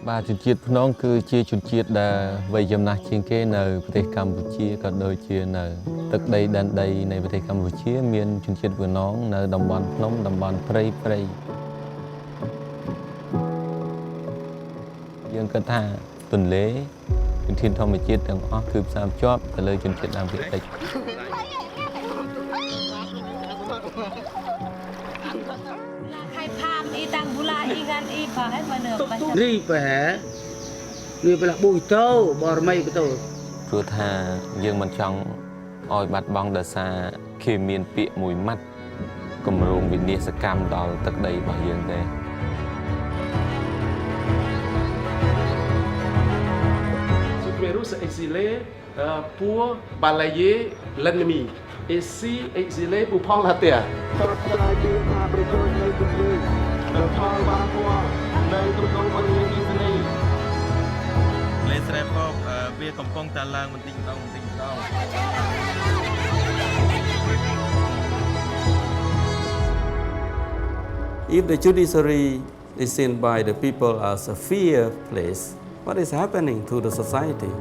បាទជនជាតិភ្នងគឺជាជនជាតិដែលវ័យចំណាស់ជាងគេនៅប្រទេសកម្ពុជាក៏ដូចជានៅទឹកដីដែនដីនៃប្រទេសកម្ពុជាមានជនជាតិភ្នងនៅតំបន់ភ្នំតំបន់ព្រៃយើងគិតថាទន្លេជំធានធម្មជាតិទាំងអស់គឺផ្សារភ្ជាប់ទៅលើជនជាតិដើមភាគតិចให้ภาพอีตังบุลาอีกันอีพาให้มาเนอะไปរីប្រហែលវាប្រឡាក់បុយតោបរមីបតោព្រោះថាយើងមិនចង់ឲ្យបាត់បង់ដោយសារគេមានពាក្យមួយម៉ាត់គម្រោងវិនាសកម្មដល់ទឹកដីរបស់យើងទេ Peru se exilé pour balayer l'ennemi et si exilé pour prendre la terre លេស្រែពកវាកំពុងតែឡើងបន្តិចម្ដង If the judiciary is seen by the people as a fear place, what is happening to the society?